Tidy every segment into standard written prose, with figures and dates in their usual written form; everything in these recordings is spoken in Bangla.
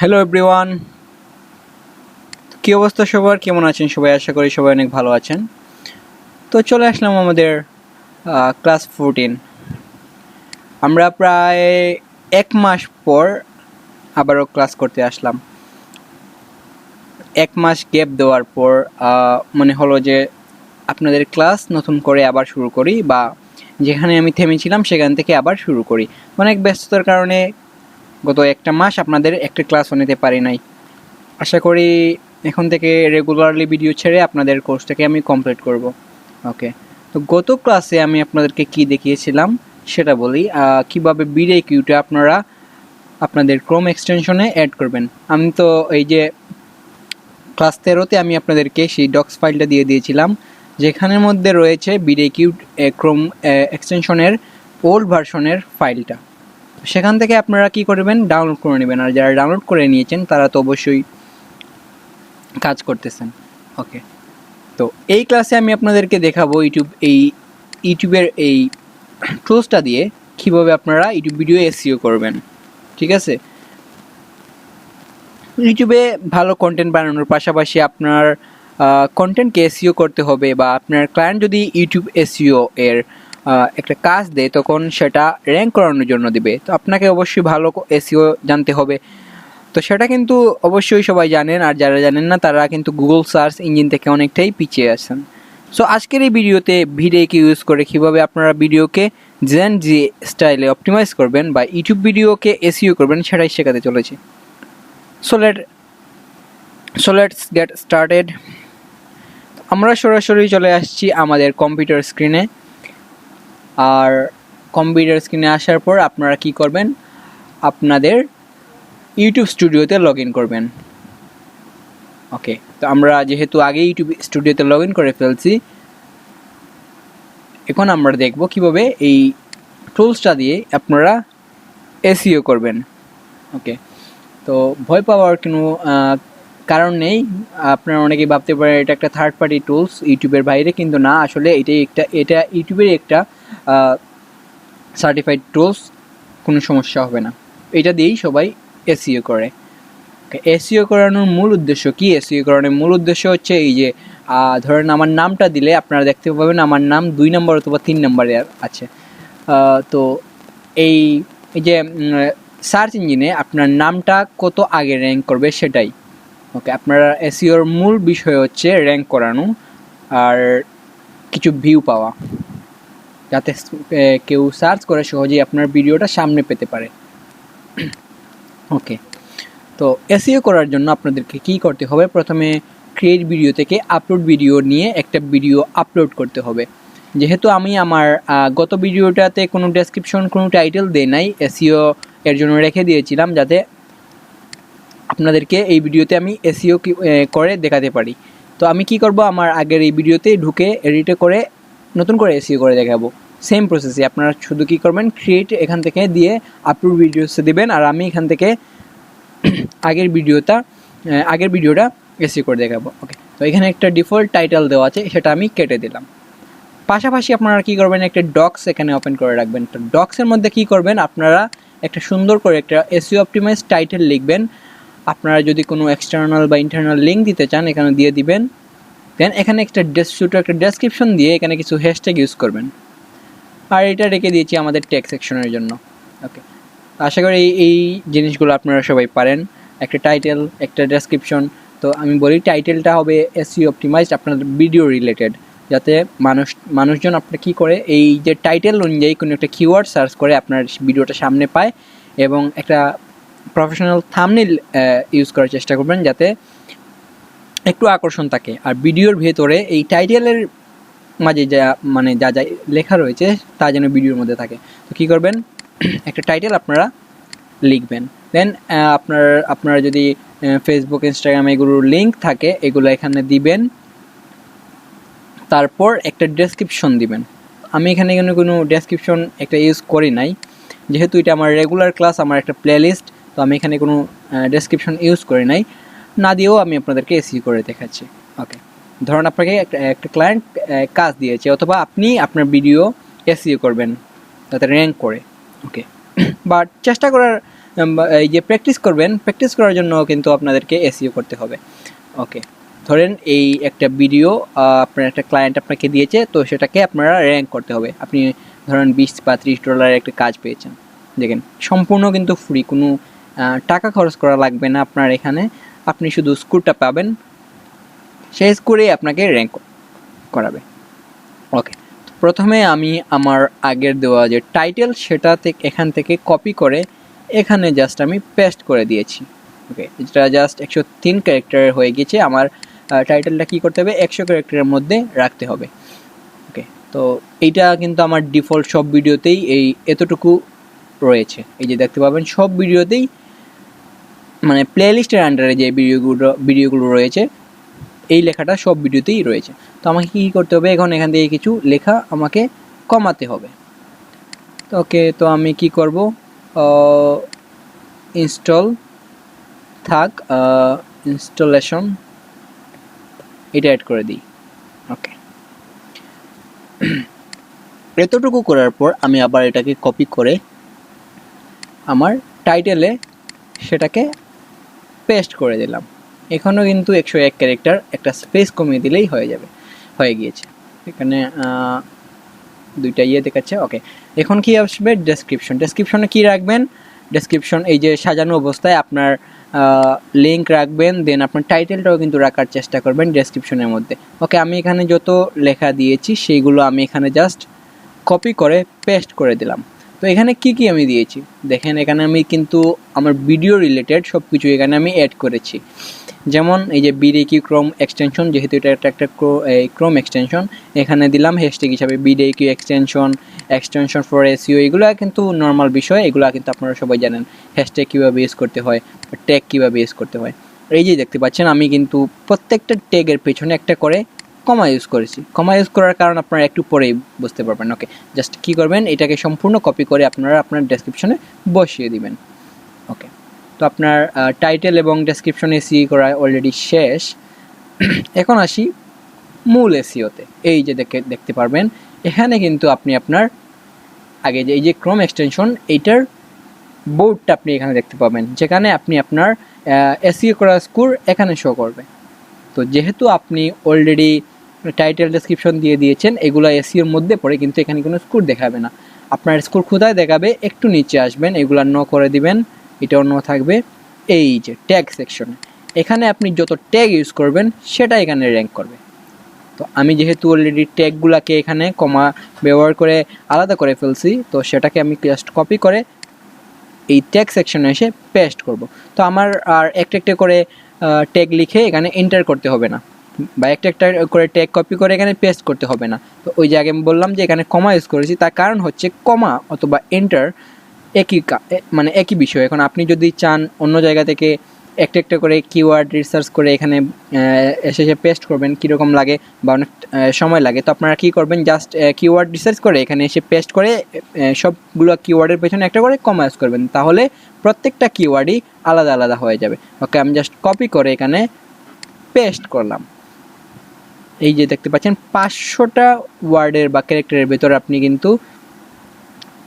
হ্যালো এভরিওয়ান, কি অবস্থা সবার? কেমন আছেন সবাই? আশা করি সবাই অনেক ভালো আছেন। তো চলে আসলাম আমাদের ক্লাস 14। আমরা প্রায় 1 মাস পর আবারও ক্লাস করতে আসলাম। 1 মাস গ্যাপ দেওয়ার পর মনে হলো যে আপনাদের ক্লাস নতুন করে আবার শুরু করি, বা যেখানে আমি থেমেছিলাম সেখান থেকে আবার শুরু করি। অনেক ব্যস্ততার কারণে গত 1 মাস আপনাদের একটা ক্লাসও নিতে পারি নাই। আশা করি এখন থেকে রেগুলারলি ভিডিও ছেড়ে আপনাদের কোর্সটাকে আমি কমপ্লিট করব। ওকে, তো গত ক্লাসে আমি আপনাদেরকে কি দেখিয়েছিলাম সেটা বলি। কিভাবে বিডিকিউটা আপনারা আপনাদের ক্রোম এক্সটেনশনে অ্যাড করবেন। আমি তো এই যে ক্লাস 13তে আমি আপনাদেরকে সেই ডক্স ফাইলটা দিয়ে দিয়েছিলাম, যেখানের মধ্যে রয়েছে বিডিকিউ ক্রোম এক্সটেনশনের ওল্ড ভার্সনের ফাইলটা। সেখান থেকে আপনারা কি করবেন, ডাউনলোড করে নেবেন। আর যারা ডাউনলোড করে নিয়েছেন তারা তো অবশ্যই কাজ করতেছেন। ওকে, তো এই ক্লাসে আমি আপনাদেরকে দেখাবো ইউটিউবের এই টুলসটা দিয়ে কীভাবে আপনারা ইউটিউব ভিডিও এসইও করবেন। ঠিক আছে, ইউটিউবে ভালো কন্টেন্ট বানানোর পাশাপাশি আপনার কন্টেন্টকে এসইও করতে হবে, বা আপনার ক্লায়েন্ট যদি ইউটিউব এসইও এর একটা কাজ দেয় তখন সেটা র্যাঙ্ক করানোর জন্য দিবে, তো আপনাকে অবশ্যই ভালো এসইও জানতে হবে। তো সেটা কিন্তু অবশ্যই সবাই জানেন, আর যারা জানেন না তারা কিন্তু গুগল সার্চ ইঞ্জিন থেকে অনেকটাই পিছিয়ে আছেন। সো আজকের এই ভিডিওতে ভিডিওকে ইউজ করে কীভাবে আপনারা ভিডিওকে জেনজি স্টাইলে অপটিমাইজ করবেন বা ইউটিউব ভিডিওকে এসইও করবেন সেটাই শেখাতে চলেছি। So let's get started. আমরা সরাসরি চলে আসছি আমাদের কম্পিউটার স্ক্রিনে। আর কম্পিউটার স্ক্রিনে আসার পর আপনারা কি করবেন, আপনাদের ইউটিউব স্টুডিওতে লগ ইন করবেন। ওকে, তো আমরা যেহেতু আগে ইউটিউব স্টুডিওতে লগ ইন করে ফেলছি, এখন আমরা দেখব কিভাবে এই টুলসটা দিয়ে আপনারা এসইও করবেন। ওকে, তো ভয় পাওয়ার কোনো কারণ নেই। আপনারা অনেকেই ভাবতে পারেন এটা একটা থার্ড পার্টি টুলস, ইউটিউবের বাইরে, কিন্তু না, আসলে এটা ইউটিউবের একটা সার্টিফাইড টুলস। কোনো সমস্যা হবে না, এটা দিয়েই সবাই এসইও করে। এসইও করানোর মূল উদ্দেশ্য কি? এসইও করানোর মূল উদ্দেশ্য হচ্ছে এই যে ধরেন আমার নামটা দিলে আপনারা দেখতে পাবেন আমার নাম 2 নম্বর অথবা 3 নম্বরে আছে। তো এই যে সার্চ ইঞ্জিনে আপনার নামটা কত আগে র্যাঙ্ক করবে সেটাই। ওকে, আপনারা এসইওর মূল বিষয় হচ্ছে র্যাঙ্ক করানো আর কিছু ভিউ পাওয়া, যাতে কেউ সার্চ করে সহজেই আপনার ভিডিওটা সামনে পেতে পারে। ওকে, তো এসইও করার জন্য আপনাদেরকে কি করতে হবে, প্রথমে ক্রিয়েট ভিডিও থেকে আপলোড ভিডিও নিয়ে একটা ভিডিও আপলোড করতে হবে। যেহেতু আমি আমার গত ভিডিওটাতে কোনো ডেসক্রিপশন কোনো টাইটেল দেই নাই, এসইও এর জন্য রেখে দিয়েছিলাম যাতে আপনাদেরকে এই ভিডিওতে আমি এসইও করে দেখাতে পারি। তো আমি কি করব, আমার আগের এই ভিডিওতে ঢুকে এডিটে করে নতুন করে এসইও করে দেখাবো। সেম প্রসেসে আপনারা শুধু কী করবেন, ক্রিয়েট এখান থেকে দিয়ে আপলোড ভিডিওসে দেবেন, আর আমি এখান থেকে আগের ভিডিওটা এসইও করে দেখাবো। ওকে, তো এখানে একটা ডিফল্ট টাইটেল দেওয়া আছে, সেটা আমি কেটে দিলাম। পাশাপাশি আপনারা কী করবেন, একটা ডক্স এখানে ওপেন করে রাখবেন। তো ডক্সের মধ্যে কী করবেন, আপনারা একটা সুন্দর করে একটা এসইও অপটিমাইজ টাইটেল লিখবেন। আপনারা যদি কোনো এক্সটার্নাল বা ইন্টারনাল লিঙ্ক দিতে চান এখানে দিয়ে দিবেন। দেন এখানে একটা ডেসক্রিপশন দিয়ে এখানে কিছু হ্যাশট্যাগ ইউজ করবেন, আর এটা রেখে দিয়েছি আমাদের টেক্সট সেকশনের জন্য। ওকে, আশা করি এই জিনিসগুলো আপনারা সবাই পারেন। একটা টাইটেল, একটা ডেসক্রিপশন। তো আমি বলি টাইটেলটা হবে এসইও অপটিমাইজড, আপনাদের ভিডিও রিলেটেড, যাতে মানুষজন আপনার কী করে এই যে টাইটেল অনুযায়ী কোনো একটা কিওয়ার্ড সার্চ করে আপনার ভিডিওটা সামনে পায়, এবং একটা প্রফেশনাল থাম্বনেইল ইউজ করার চেষ্টা করবেন যাতে একটু আকর্ষণ থাকে। আর ভিডিওর ভেতরে এই টাইটেলের মাঝে যা লেখা রয়েছে তা যেন ভিডিওর মধ্যে থাকে। তো কী করবেন, একটা টাইটেল আপনারা লিখবেন। দেন আপনারা যদি ফেসবুক, ইনস্টাগ্রাম এগুলোর লিঙ্ক থাকে এগুলো এখানে দিবেন। তারপর একটা ডেসক্রিপশন দিবেন। আমি এখানে কোনো ডেসক্রিপশন একটা ইউজ করি নাই, যেহেতু এটা আমার রেগুলার ক্লাস, আমার একটা প্লেলিস্ট, তো আমি এখানে কোনো ডেসক্রিপশন ইউজ করি নাই, না দিয়েও আমি আপনাদেরকে এসইও করে দেখাচ্ছি। ওকে, ধরুন আপনাকে একটা ক্লায়েন্ট কাজ দিয়েছে, অথবা আপনি আপনার ভিডিও এসইও করবেন যাতে র্যাঙ্ক করে। ওকে, বাট চেষ্টা করার এই যে প্র্যাকটিস করবেন, প্র্যাকটিস করার জন্য কিন্তু আপনাদেরকে এসইও করতে হবে। ওকে, ধরেন এই একটা ভিডিও আপনার একটা ক্লায়েন্ট আপনাকে দিয়েছে, তো সেটাকে আপনারা র্যাঙ্ক করতে হবে। আপনি ধরেন $20 বা $30 একটা কাজ পেয়েছেন, দেখেন সম্পূর্ণ কিন্তু ফ্রি, কোনো টাকা খরচ করা লাগবে না আপনার এখানে। আপনি শুধু স্কোরটা পাবেন, সেই স্কোরেই আপনাকে র্যাঙ্ক করাবে। ওকে, প্রথমে আমি আমার আগের দেওয়া যে টাইটেল সেটা থেকে এখান থেকে কপি করে এখানে জাস্ট আমি পেস্ট করে দিয়েছি। ওকে, এটা জাস্ট 103 ক্যারেক্টারের হয়ে গেছে। আমার টাইটেলটা কি করতে হবে, 100 ক্যারেক্টারের মধ্যে রাখতে হবে। ওকে, তো এইটা কিন্তু আমার ডিফল্ট সব ভিডিওতেই এই এতটুকু রয়েছে। এই যে দেখতে পাবেন সব ভিডিওতেই, মানে প্লেলিস্টের আন্ডারে যে ভিডিওগুলো রয়েছে এই লেখাটা সব ভিডিওতেই রয়েছে। তো আমাকে কী করতে হবে, এখন এখান থেকে কিছু লেখা আমাকে কমাতে হবে। ওকে, তো আমি কি করব, ইনস্টল থাক, ইনস্টলেশন এটা অ্যাড করে দিই। ওকে, এতটুকু করার পর আমি আবার এটাকে কপি করে আমার টাইটেলে সেটাকে পেস্ট করে দিলাম। এখানেও কিন্তু 101 ক্যারেক্টার, একটা স্পেস কমিয়ে দিলেই হয়ে গিয়েছে। এখানে দুইটা দেখাচ্ছে। ওকে, এখন কি আসবে, ডেসক্রিপশনে কি রাখবেন, ডেসক্রিপশন এই যে সাজানো অবস্থায় আপনার লিঙ্ক রাখবেন, দেন আপনার টাইটেলটাও কিন্তু রাখার চেষ্টা করবেন ডেসক্রিপশনের মধ্যে। ওকে, আমি এখানে যত লেখা দিয়েছি সেইগুলো আমি এখানে জাস্ট কপি করে পেস্ট করে দিলাম। তো এখানে কি আমি দিয়েছি দেখেন, এখানে আমি কিন্তু আমার ভিডিও রিলেটেড সব কিছু এখানে আমি অ্যাড করেছি। যেমন এই যে বিডেকিউ ক্রোম এক্সটেনশন, যেহেতু এটা একটা ক্রোম এক্সটেনশন, এখানে দিলাম হ্যাশট্যাগ হিসাবে বিডেকিউ এক্সটেনশন ফর এসইও। এগুলো কিন্তু নর্মাল বিষয়, এগুলো কিন্তু আপনারা সবাই জানেন, হ্যাশট্যাগ কীভাবে ইউজ করতে হয়, ট্যাগ কীভাবে ইউজ করতে হয়। এই যে দেখতে পাচ্ছেন আমি কিন্তু প্রত্যেকটা ট্যাগের পেছনে একটা করে কমা ইউজ করেছি। কমা ইউজ করার কারণ আপনারা একটু পরেই বুঝতে পারবেন। ওকে, জাস্ট কী করবেন, এটাকে সম্পূর্ণ কপি করে আপনারা আপনার ডেসক্রিপশনে বসিয়ে দিবেন। ওকে, তো আপনার টাইটেল এবং ডেসক্রিপশন এসি করা অলরেডি শেষ। এখন আসি মূল এসিওতে। এই যে দেখতে পারবেন এখানে কিন্তু আপনি আপনার আগে যে এই যে ক্রোম এক্সটেনশন, এইটার বোর্ডটা আপনি এখানে দেখতে পাবেন, যেখানে আপনি আপনার এসিও করা স্কোর এখানে শো করবে। তো যেহেতু আপনি অলরেডি টাইটেল ডেসক্রিপশন দিয়ে দিয়েছেন, এগুলো এসিওর মধ্যে পড়ে, কিন্তু এখানে কোনো স্কোর দেখাবে না। আপনার স্কোর কোথায় দেখাবে, একটু নিচে আসবেন, এগুলো নো করে দিবেন, এটাও নো থাকবে। এই যে ট্যাগ সেকশনে, এখানে আপনি যত ট্যাগ ইউজ করবেন সেটা এখানে র্যাঙ্ক করবে। তো আমি যেহেতু অলরেডি ট্যাগগুলোকে এখানে কমা ব্যবহার করে আলাদা করে ফেলছি, তো সেটাকে আমি জাস্ট কপি করে এই ট্যাগ সেকশনে এসে পেস্ট করব। তো আমার আর একটা করে ট্যাগ লিখে এখানে এন্টার করতে হবে না, বা একটা করে ট্যাগ কপি করে এখানে পেস্ট করতে হবে না। তো ওই যে আগে আমি বললাম যে এখানে কমা ইউজ করেছি, তার কারণ হচ্ছে কমা অথবা এন্টার মানে একই বিষয়। এখন আপনি যদি চান অন্য জায়গা থেকে একটা করে কিওয়ার্ড রিসার্চ করে এখানে এসে পেস্ট করবেন, কীরকম লাগে বা অনেক সময় লাগে, তো আপনারা কী করবেন, জাস্ট কিওয়ার্ড রিসার্চ করে এখানে এসে পেস্ট করে সবগুলো কিওয়ার্ডের পেছনে একটা করে কমা ইউজ করবেন, তাহলে প্রত্যেকটা কিওয়ার্ডই আলাদা আলাদা হয়ে যাবে। ওকে, আমি জাস্ট কপি করে এখানে পেস্ট করলাম। এই যে দেখতে পাচ্ছেন 500টা ওয়ার্ডের বা ক্যারেক্টারের ভেতরে আপনি কিন্তু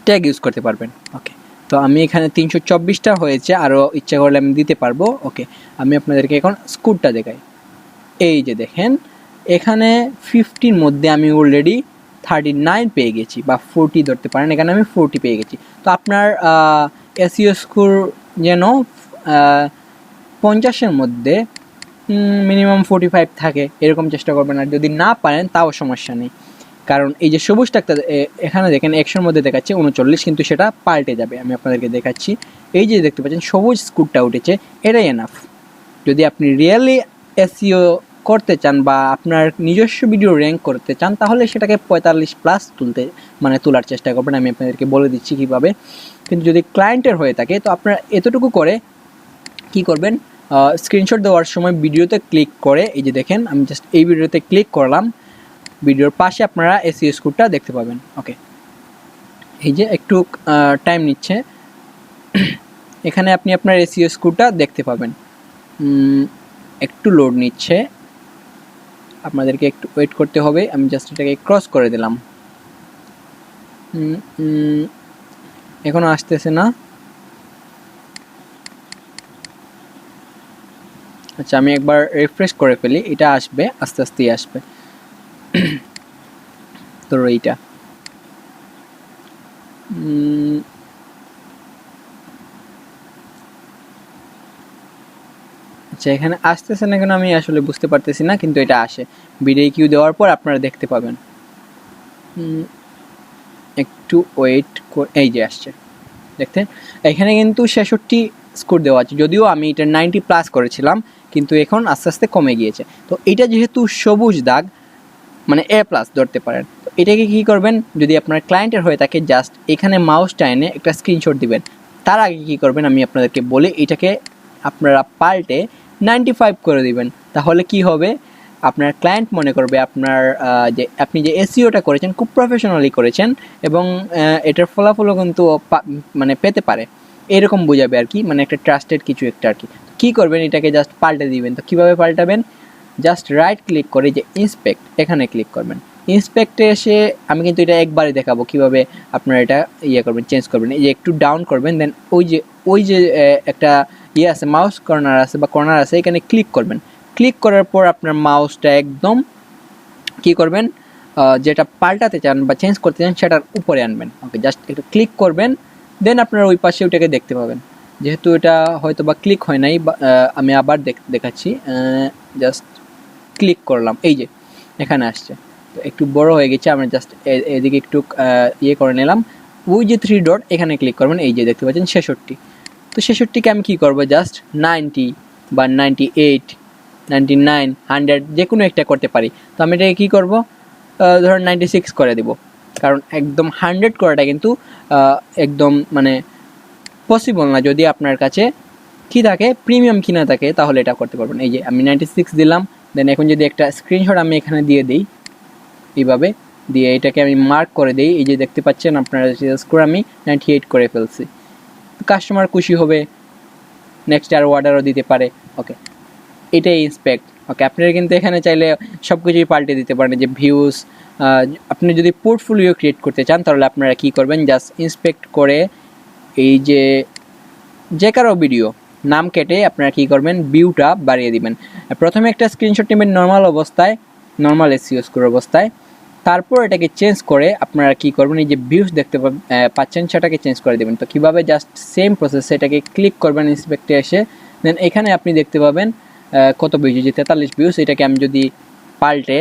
ট্যাগ ইউজ করতে পারবেন। ওকে, তো আমি এখানে 324টা হয়েছে, আরও ইচ্ছা করলে আমি দিতে পারবো। ওকে, আমি আপনাদেরকে এখন স্কোরটা দেখাই। এই যে দেখেন এখানে 50-র মধ্যে আমি অলরেডি 39 পেয়ে গেছি, বা 40 ধরতে পারেন, এখানে আমি 40 পেয়ে গেছি। তো আপনার এসইও স্কোর যেন 50-এর মধ্যে মিনিমাম 45 থাকে, এরকম চেষ্টা করবেন। আর যদি না পারেন তাও সমস্যা নেই, কারণ এই যে সবুজ টাকটা এখানে দেখেন 100-র মধ্যে দেখাচ্ছে 39, কিন্তু সেটা পাল্টে যাবে, আমি আপনাদেরকে দেখাচ্ছি। এই যে দেখতে পাচ্ছেন সবুজ স্কোরটা উঠেছে, এটাই এনাফ। যদি আপনি রিয়েলি এসইও করতে চান বা আপনার নিজস্ব ভিডিও র্যাঙ্ক করতে চান, তাহলে সেটাকে 45+ তোলার চেষ্টা করবেন। আমি আপনাদেরকে বলে দিচ্ছি কীভাবে। কিন্তু যদি ক্লায়েন্টের হয়ে থাকে, তো আপনারা এতটুকু করে কি করবেন, স্ক্রিনশট দেওয়ার সময় ভিডিওতে ক্লিক করে, এই যে দেখেন আমি জাস্ট এই ভিডিওতে ক্লিক করলাম, ভিডিওর পাশে আপনারা এসইও স্কোরটা দেখতে পাবেন। ওকে, এই যে একটু টাইম নিচ্ছে, এখানে আপনি আপনার এসইও স্কোরটা দেখতে পাবেন। একটু লোড নিচ্ছে, আপনাদেরকে একটু ওয়েট করতে হবে। আমি জাস্ট এটাকে ক্রস করে দিলাম, এখনও আসতেছে না। আচ্ছা আমি একবার রিফ্রেশ করে ফেলি, এটা আসবে, আস্তে আস্তেই আসবে। তো এইটা আচ্ছা এখানে আসতেছে না কেন আমি আসলে বুঝতে পারতেছি না, কিন্তু এটা আসে। ভিডিও কিউ দেওয়ার পর আপনারা দেখতে পাবেন। একটু ওয়েট, এই যে আসছে দেখতে। এখানে কিন্তু 66 স্কোর দেওয়া আছে, যদিও আমি এটা 90 প্লাস করেছিলাম, কিন্তু এখন আস্তে আস্তে কমে গিয়েছে। তো এটা যেহেতু সবুজ দাগ, মানে এ প্লাস ধরতে পারেন। তো এটাকে কী করবেন, যদি আপনার ক্লায়েন্টের হয়ে থাকে, জাস্ট এখানে মাউসটা এনে একটা স্ক্রিনশট দিবেন। তার আগে কী করবেন আমি আপনাদেরকে বলি, এটাকে আপনারা পাল্টে 95 করে দিবেন। তাহলে কি হবে, আপনার ক্লায়েন্ট মনে করবে আপনার যে আপনি যে এসইওটা করেছেন খুব প্রফেশনালি করেছেন, এবং এটার ফলাফলও কিন্তু মানে পেতে পারে, এরকম বোঝাবে আর কি, মানে একটা ট্রাস্টেড কিছু একটা আর কি। কী করবেন, এটাকে জাস্ট পাল্টে দিবেন। তো কীভাবে পাল্টাবেন, জাস্ট রাইট ক্লিক করে যে ইন্সপেক্ট, এখানে ক্লিক করবেন। ইন্সপেক্টে এসে আমি কিন্তু এটা একবারে দেখাবো কীভাবে আপনারা এটা ইয়ে করবেন, চেঞ্জ করবেন। এই যে একটু ডাউন করবেন, দেন ওই যে একটা ইয়ে আছে, মাউস কর্নার আছে বা কর্নার আছে, এখানে ক্লিক করবেন। ক্লিক করার পর আপনার মাউসটা একদম কী করবেন, যেটা পাল্টাতে চান বা চেঞ্জ করতে চান সেটার উপরে আনবেন। ওকে, জাস্ট একটু ক্লিক করবেন, দেন আপনারা ওই পাশে ওটাকে দেখতে পাবেন। যেহেতু এটা হয়তো বা ক্লিক হয় নাই, আমি আবার দেখাচ্ছি। জাস্ট ক্লিক করলাম, এই যে এখানে আসছে। তো একটু বড় হয়ে গেছে, আমরা জাস্ট এদিকে একটু ইয়ে করে নিলাম। ওই যে 3 ডট, এখানে ক্লিক করবেন, এই যে দেখতে পাচ্ছেন 66। তো 66কে আমি কী করবো, জাস্ট 90 বা 98, 99, 100 যে কোনো একটা করতে পারি। তো আমি এটাকে কী করবো, ধরুন 96 করে দেব, কারণ একদম 100 করাটা কিন্তু একদম মানে পসিবল না। যদি আপনার কাছে কী থাকে, প্রিমিয়াম কিনা থাকে, তাহলে এটা করতে পারবেন। এই যে আমি 96 দিলাম, দেন এখন যদি একটা স্ক্রিনশট আমি এখানে দিয়ে দিই, এইভাবে দিয়ে এটাকে আমি মার্ক করে দিই, এই যে দেখতে পাচ্ছেন আপনারা, স্কোর আমি 98 করে ফেলছি। কাস্টমার খুশি হবে, নেক্সট আর অর্ডারও দিতে পারে। ওকে, এটাই ইন্সপেক্ট। ওকে, আপনারা কিন্তু এখানে চাইলে সব কিছুই পাল্টে দিতে পারেন। যে ভিউজ, আপনি যদি পোর্টফোলিও ক্রিয়েট করতে চান, তাহলে আপনারা কী করবেন, জাস্ট ইন্সপেক্ট করে এই যে কারো ভিডিও নাম কেটে আপনারা কী করবেন, ভিউটা বাড়িয়ে দিবেন। প্রথমে একটা স্ক্রিনশট নেবেন নর্মাল অবস্থায়, নর্মাল এসইও স্কোর অবস্থায়, তারপর এটাকে চেঞ্জ করে আপনারা কী করবেন, এই যে ভিউজ দেখতে পাচ্ছেন সেটাকে চেঞ্জ করে দেবেন। তো কীভাবে, জাস্ট সেম প্রসেস, এটাকে ক্লিক করবেন ইন্সপেক্টে এসে, দেন এখানে আপনি দেখতে পাবেন কত ভিউজ, যে 43 ভিউজ। এটাকে আমি যদি পাল্টে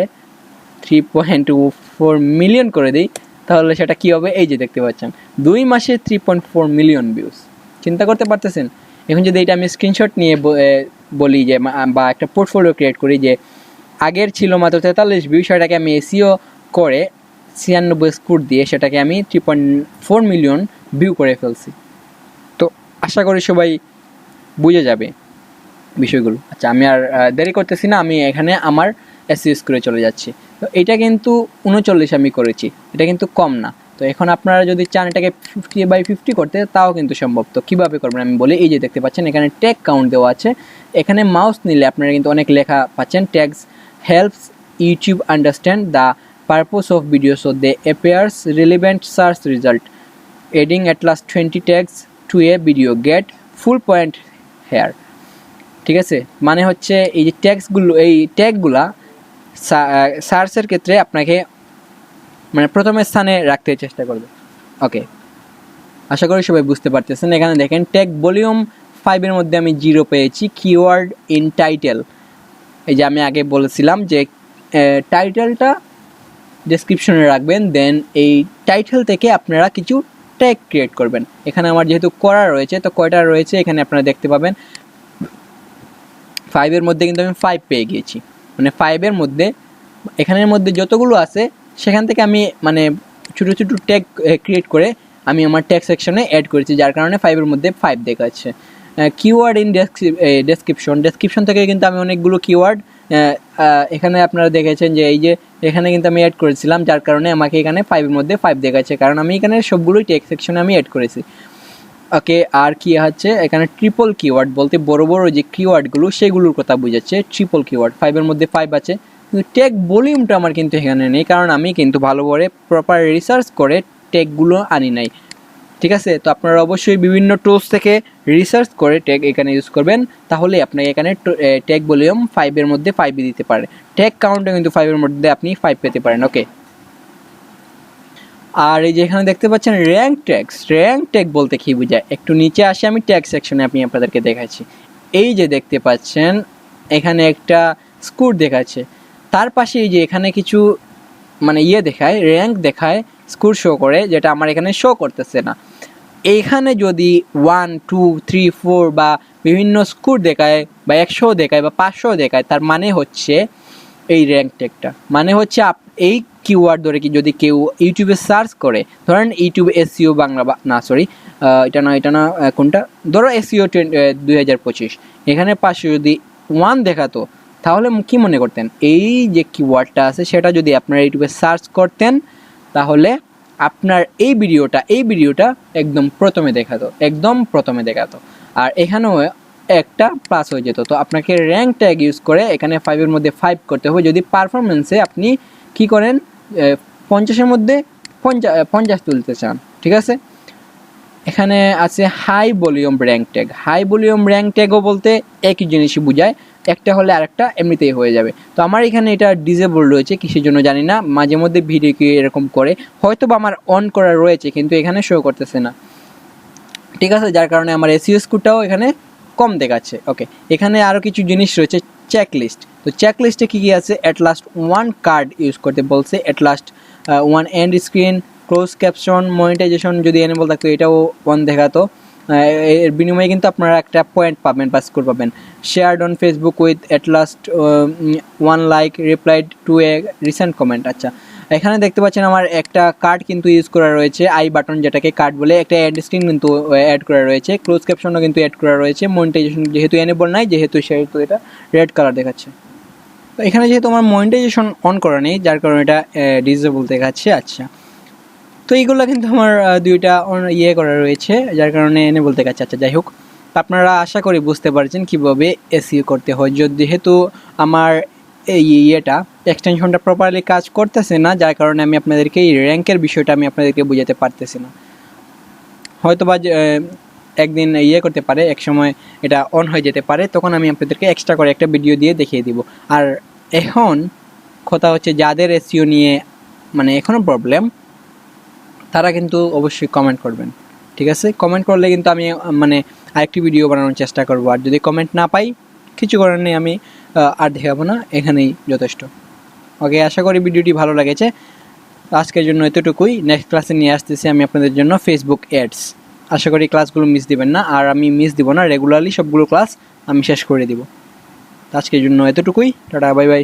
3.24 মিলিয়ন করে দিই, তাহলে সেটা কী হবে, এই যে দেখতে পাচ্ছেন 2 মাসে 3.4 মিলিয়ন ভিউজ। চিন্তা করতে পারতেছেন। এখন যদি এটা আমি স্ক্রিনশট নিয়ে বলি যে, বা একটা পোর্টফোলিও ক্রিয়েট করি, যে আগের ছিল মাত্র 43 ভিউ, সেটাকে আমি এসইও করে 96 স্কোর দিয়ে সেটাকে আমি 3.4 মিলিয়ন ভিউ করে ফেলছি। তো আশা করি সবাই বুঝে যাবে বিষয়গুলো। আচ্ছা আমি আর দেরি করতেছি না, আমি এখানে আমার এসইও স্কোরে চলে যাচ্ছি। তো এটা কিন্তু 39 আমি করেছি, এটা কিন্তু কম না। তো এখন আপনারা যদি চান এটাকে 50/50 করতে, তাও কিন্তু সম্ভব। তো কীভাবে করবেন আমি বলি, এই যে দেখতে পাচ্ছেন এখানে ট্যাগ কাউন্ট দেওয়া আছে, এখানে মাউস নিলে আপনারা কিন্তু অনেক লেখা পাচ্ছেন। Tags helps YouTube understand the purpose of video, so they appears relevant search result, adding at last 20 tags to a video, get full point here. ঠিক আছে, মানে হচ্ছে এই যে ট্যাগসগুলো, এই ট্যাগগুলা সার্চের ক্ষেত্রে আপনাকে মানে প্রথম স্থানে রাখতে চেষ্টা করবে। ওকে, আশা করি সবাই বুঝতে পারতেছেন। এখানে দেখেন ট্যাগ ভলিউম 5 মধ্যে আমি 0 পেয়েছি। কিওয়ার্ড ইন টাইটেল, এই যে আমি আগে বলেছিলাম যে টাইটেলটা ডেসক্রিপশনে রাখবেন, দেন এই টাইটেল থেকে আপনারা কিছু ট্যাগ ক্রিয়েট করবেন। এখানে আমার যেহেতু করা রয়েছে, তো কয়টা রয়েছে এখানে আপনারা দেখতে পাবেন। 5 মধ্যে কিন্তু আমি 5 পেয়ে গিয়েছি, মানে 5 মধ্যে এখানের মধ্যে যতগুলো আছে সেখান থেকে আমি মানে ছোটো ছোটো ট্যাগ ক্রিয়েট করে আমি আমার ট্যাগ সেকশনে অ্যাড করেছি, যার কারণে 5 মধ্যে 5 দেখাচ্ছে। কিওয়ার্ড ইন ডেসক্রিপশন থেকে কিন্তু আমি অনেকগুলো কিওয়ার্ড এখানে আপনারা দেখেছেন যে এই যে এখানে কিন্তু আমি অ্যাড করেছিলাম, যার কারণে আমাকে এখানে 5 মধ্যে 5 দেখাচ্ছে, কারণ আমি এখানে সবগুলোই ট্যাগ সেকশনে আমি অ্যাড করেছি। ওকে, আর কি হচ্ছে এখানে ট্রিপল কিওয়ার্ড বলতে বড় বড় যে কিওয়ার্ডগুলো সেগুলোর কথা বোঝাচ্ছে। ট্রিপল কিওয়ার্ড 5 মধ্যে 5 আছে, কিন্তু ট্যাগ ভলিউমটা আমার কিন্তু এখানে নেই, কারণ আমি কিন্তু ভালো করে প্রপার রিসার্চ করে ট্যাগগুলো আনি নাই। ঠিক আছে। তো আপনারা অবশ্যই বিভিন্ন টুলস থেকে রিসার্চ করে ট্যাগ এখানে ইউজ করবেন, তাহলে আপনাকে এখানে ট্যাগ ভলিউম 5 এর মধ্যে 5 দিতে পারে, ট্যাগ কাউন্টে কিন্তু 5 এর মধ্যে আপনি 5 পেতে পারেন। ওকে, আর এই যে এখানে দেখতে পাচ্ছেন র্যাঙ্ক ট্যাগ বলতে কি বোঝায়, একটু নিচে আসে আমি ট্যাগ সেকশনে আপনি আপনাদেরকে দেখাচ্ছি। এই যে দেখতে পাচ্ছেন এখানে একটা স্কোর দেখাচ্ছে, তার পাশে এই যে এখানে কিছু মানে দেখায়, র্যাঙ্ক দেখায়, স্কোর শো করে, যেটা আমার এখানে শো করতেছে না। এইখানে যদি 1 2 3 4 বা বিভিন্ন স্কোর দেখায় বা 100 দেখায় বা 500 দেখায়, তার মানে হচ্ছে এই র্যাঙ্ক ট্যাগটা মানে হচ্ছে এই কিওয়ার্ড ধরে কি যদি কেউ ইউটিউবে সার্চ করে, ধরেন ইউটিউব এসইও বাংলা না সরি এটা না কোনটা, ধরো এসইও 2025, এখানে 500 যদি 1 দেখাতো, তাহলে কি মনে করতেন এই যে কিওয়ার্ডটা আছে সেটা যদি আপনারা ইউটিউবে সার্চ করতেন, তাহলে আপনার এই ভিডিওটা একদম প্রথমে দেখাতো, আর এখানেও একটা প্লাস হয়ে যেত। তো আপনাকে র্যাঙ্ক ট্যাগ ইউজ করে এখানে 5 এর মধ্যে 5 করতে হবে যদি পারফরমেন্সে আপনি কি করেন 50-এর মধ্যে 50 তুলতে চান। ঠিক আছে, এখানে আছে হাই ভলিউম র্যাঙ্ক ট্যাগও বলতে একই জিনিসই বোঝায়, একটা হলে আরেকটা এমনিতেই হয়ে যাবে। তো আমার এখানে এটা ডিসেবল রয়েছে, কিসের জন্য জানি না, মাঝে মধ্যে ভিডিও কি এরকম করে, হয়তো বা আমার অন করা রয়েছে কিন্তু এখানে শো করতেছে না। ঠিক আছে, যার কারণে আমার এসইও স্কোরটাও এখানে কম দেখাচ্ছে। ওকে, এখানে আরও কিছু জিনিস রয়েছে, চেকলিস্ট। তো চেকলিস্টে কী কী আছে, অ্যাট লাস্ট 1 কার্ড ইউজ করতে বলছে, at last 1 end screen, close caption, monetization যদি এনেবল থাকতো এটাও 1 দেখাতো, এর বিনিময়ে কিন্তু আপনারা একটা পয়েন্ট পাবেন বা স্কোর পাবেন। Shared on Facebook with at last 1 like, replied to a recent comment. আচ্ছা, এখানে দেখতে পাচ্ছেন আমার একটা কার্ড কিন্তু ইউজ করা রয়েছে, আই বাটন যেটাকে কার্ড বলে, একটা অ্যাড স্ক্রিন কিন্তু অ্যাড করা রয়েছে, ক্লোজ ক্যাপশনও কিন্তু অ্যাড করা রয়েছে, মনিটাইজেশন যেহেতু এনেবল নাই সেহেতু এটা রেড কালার দেখাচ্ছে। তো এখানে যেহেতু আমার মনিটাইজেশন অন করা নেই, যার কারণে এটা ডিসেবল দেখাচ্ছে। আচ্ছা, তো এইগুলো কিন্তু আমার দুইটা করা রয়েছে, যার কারণে এনেবল দেখাচ্ছে। আচ্ছা, যাই হোক, আপনারা আশা করি বুঝতে পারছেন কীভাবে এসইও করতে হয়। যেহেতু আমার এই এক্সটেনশনটা প্রপারলি কাজ করতেছে না, যার কারণে আমি আপনাদেরকে এই র্যাঙ্কের বিষয়টা আমি আপনাদেরকে বোঝাতে পারতেছি না। হয়তো বা একদিন করতে পারে, এক সময় এটা অন হয়ে যেতে পারে, তখন আমি আপনাদেরকে এক্সট্রা করে একটা ভিডিও দিয়ে দেখিয়ে দিব। আর এখন কথা হচ্ছে যাদের এসইও নিয়ে মানে এখনও প্রবলেম, তারা কিন্তু অবশ্যই কমেন্ট করবেন। ঠিক আছে, কমেন্ট করলে কিন্তু আমি মানে আরেকটি ভিডিও বানানোর চেষ্টা করব। আর যদি কমেন্ট না পাই, কিছু করার নেই, আমি আর দেখাবো না, এখানেই যথেষ্ট। ওকে, আশা করি ভিডিওটি ভালো লেগেছে। আজকের জন্য এতটুকুই, নেক্সট ক্লাসে নিয়ে আসতেছি আমি আপনাদের জন্য ফেসবুক অ্যাডস। আশা করি ক্লাসগুলো মিস দিবেন না, আর আমি মিস দিব না, রেগুলারলি সবগুলো ক্লাস আমি শেষ করে দিব। আজকের জন্য এতটুকুই, টাটা, বাই বাই।